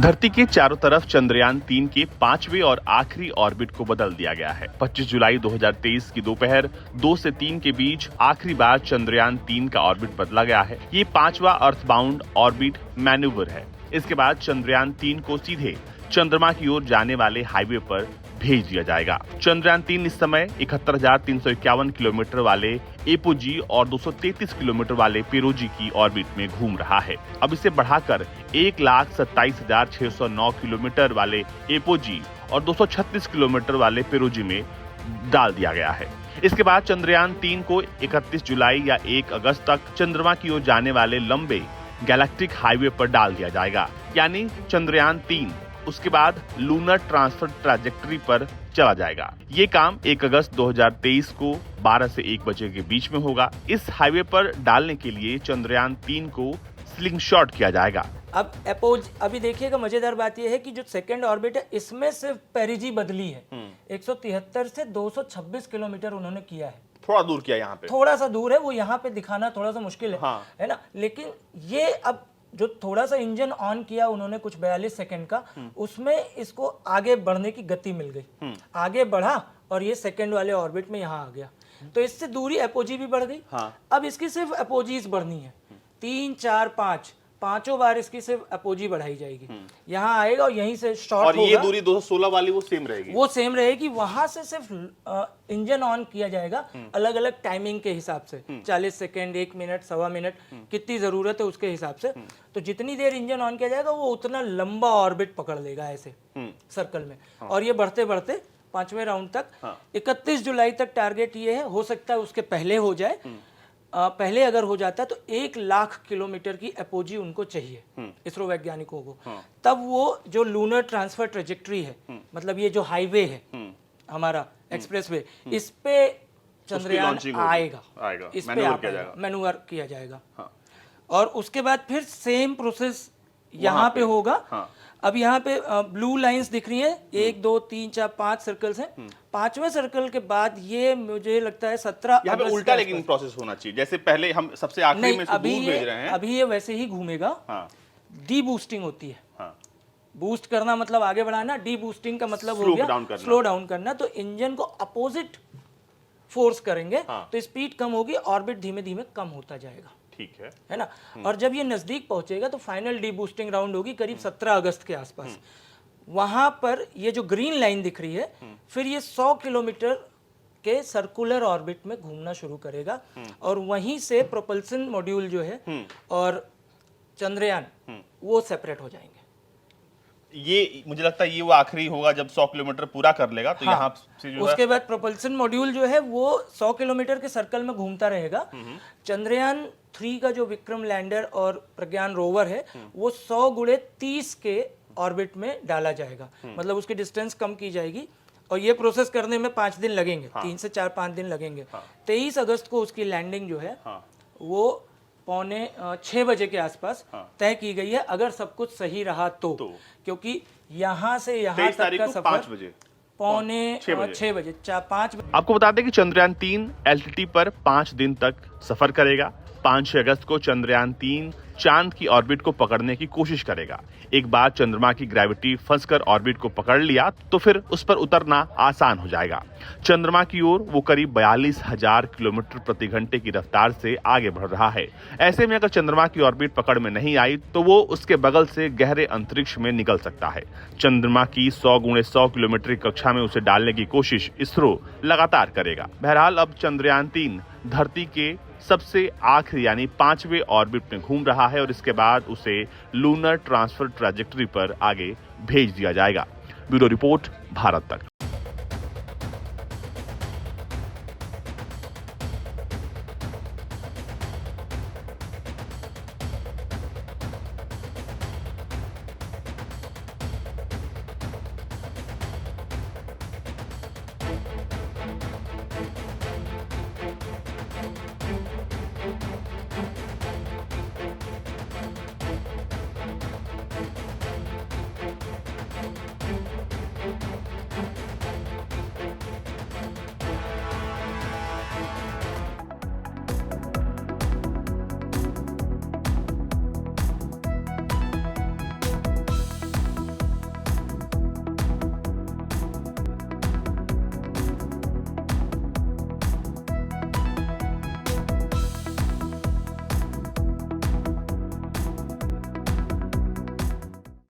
धरती के चारों तरफ चंद्रयान-3 के 5वें और आखिरी ऑर्बिट को बदल दिया गया है। 25 जुलाई 2023 की दोपहर 2 से 3 के बीच आखिरी बार चंद्रयान-3 का ऑर्बिट बदला गया है। ये 5वां अर्थबाउंड ऑर्बिट मैन्यूवर है। इसके बाद चंद्रयान-3 को सीधे चंद्रमा की ओर जाने वाले हाईवे पर भेज दिया जाएगा। चंद्रयान-3 इस समय 71,351 किलोमीटर वाले एपोजी और 233 किलोमीटर वाले पेरोजी की ऑर्बिट में घूम रहा है। अब इसे बढ़ाकर 1,27,609 किलोमीटर वाले एपोजी और 236 किलोमीटर वाले पेरोजी में डाल दिया गया है। इसके बाद चंद्रयान-3 को 31 जुलाई या 1 अगस्त तक चंद्रमा की ओर जाने वाले लंबे गैलेक्टिक हाईवे पर डाल दिया जाएगा, यानी चंद्रयान-3 उसके बाद लूनर ट्रांसफर ट्रैजेक्टरी पर चला जाएगा। ये काम 1 अगस्त 2023 को 12 से 1 बजे के बीच में होगा। इस हाईवे पर डालने के लिए चंद्रयान-3 को स्लिंगशॉट किया जाएगा। अब अभी देखिएगा, मजेदार बात यह है कि जो सेकंड ऑर्बिट है इसमें सिर्फ पेरिजी बदली है। 173 से 226 किलोमीटर उन्होंने किया है। थोड़ा दूर किया, यहाँ पे थोड़ा सा दूर है, वो यहाँ पे दिखाना थोड़ा सा मुश्किल है। हाँ। है ना, लेकिन ये अब जो थोड़ा सा इंजन ऑन किया उन्होंने कुछ 42 सेकंड का, उसमें इसको आगे बढ़ने की गति मिल गई। आगे बढ़ा और ये सेकंड वाले ऑर्बिट में यहाँ आ गया, तो इससे दूरी एपोजी भी बढ़ गई। हाँ। अब इसकी सिर्फ एपोजीज बढ़नी है, 3, 4, 5 पांचों बार इसकी सिर्फ एपोजी बढ़ाई जाएगी। यहाँ आएगा और यहीं से शॉर्ट और होगा। ये दूरी 216 वाली वो सेम रहेगी। वहां से सिर्फ इंजन ऑन किया जाएगा अलग अलग टाइमिंग के हिसाब से, 40 सेकेंड, 1 मिनट, 1.25 मिनट, कितनी जरूरत है उसके हिसाब से। तो जितनी देर इंजन ऑन किया जाएगा वो उतना लंबा ऑर्बिट पकड़ लेगा ऐसे सर्कल में। और ये बढ़ते बढ़ते 5वें राउंड तक 31 जुलाई तक टारगेट ये है। हो सकता है उसके पहले हो जाए। पहले अगर हो जाता है तो 1,00,000 किलोमीटर की एपोजी उनको चाहिए इसरो वैज्ञानिकों को। तब वो जो लूनर ट्रांसफर ट्रेजेक्टरी है, मतलब ये जो हाईवे है हमारा एक्सप्रेसवे, इस पे चंद्रयान आएगा, इस पे मैन्यूवर किया जाएगा। और उसके बाद फिर सेम प्रोसेस यहाँ पे होगा। अब यहाँ पे ब्लू लाइंस दिख रही हैं, 1, 2, 3, 4, 5 सर्कल्स हैं। 5वें सर्कल के बाद ये मुझे लगता है 17 यहाँ पे उल्टा लेकिन प्रोसेस होना चाहिए, जैसे पहले हम सबसे आखिरी में से दूर भेज रहे हैं। अभी ये वैसे ही घूमेगा। डी बूस्टिंग होती है। बूस्ट करना मतलब आगे बढ़ाना, डी बूस्टिंग का मतलब हो गया स्लो डाउन करना। तो इंजन को अपोजिट फोर्स करेंगे तो स्पीड कम होगी, ऑर्बिट धीमे धीमे कम होता जाएगा। ठीक है ना। और जब ये नजदीक पहुंचेगा तो फाइनल डी बूस्टिंग राउंड होगी करीब 17 अगस्त के आसपास। वहां पर ये जो ग्रीन लाइन दिख रही है, फिर ये 100 किलोमीटर के सर्कुलर ऑर्बिट में घूमना शुरू करेगा। और वहीं से प्रोपल्सन मॉड्यूल जो है और चंद्रयान वो सेपरेट हो जाएंगे। ये मुझे लगता है ये वो आखिरी होगा जब 100 किलोमीटर पूरा कर लेगा तो यहाँ से जो उसके बाद प्रोपल्सन मॉड्यूल जो है वो 100 किलोमीटर के सर्कल में घूमता रहेगा। चंद्रयान 3 का जो विक्रम लैंडर और प्रज्ञान रोवर है वो 100 गुणे 30 के ऑर्बिट में डाला जाएगा। मतलब उसकी डिस्टेंस कम की जाएगी। और ये प्रोसेस करने में 5 दिन लगेंगे। 3 से 4-5 दिन लगेंगे। 23 अगस्त को उसकी लैंडिंग जो है वो 5:45 बजे के आसपास तय की गई है, अगर सब कुछ सही रहा तो। क्योंकि यहाँ से यहाँ तक का सफर 5 बजे 5:45 बजे 5 बजे। आपको बता दें कि चंद्रयान-3 एल्टीट्यूड पर 5 दिन तक सफर करेगा। 5-6 अगस्त को चंद्रयान-3 चांद की ऑर्बिट को पकड़ने की कोशिश करेगा। एक बार चंद्रमा की ग्रेविटी फंसकर ऑर्बिट को पकड़ लिया तो फिर उस पर उतरना आसान हो जाएगा। चंद्रमा की ओर वो करीब 42,000 किलोमीटर प्रति घंटे की रफ्तार से आगे बढ़ रहा है। ऐसे में अगर चंद्रमा की ऑर्बिट पकड़ में नहीं आई तो वो उसके बगल से गहरे अंतरिक्ष में निकल सकता है। चंद्रमा की 100 गुणे 100 किलोमीटर की कक्षा में उसे डालने की कोशिश इसरो लगातार करेगा। बहरहाल अब चंद्रयान-3 धरती के सबसे आखिरी यानी 5वें ऑर्बिट में घूम रहा है और इसके बाद उसे लूनर ट्रांसफर ट्रैजेक्टरी पर आगे भेज दिया जाएगा। ब्यूरो रिपोर्ट, भारत तक।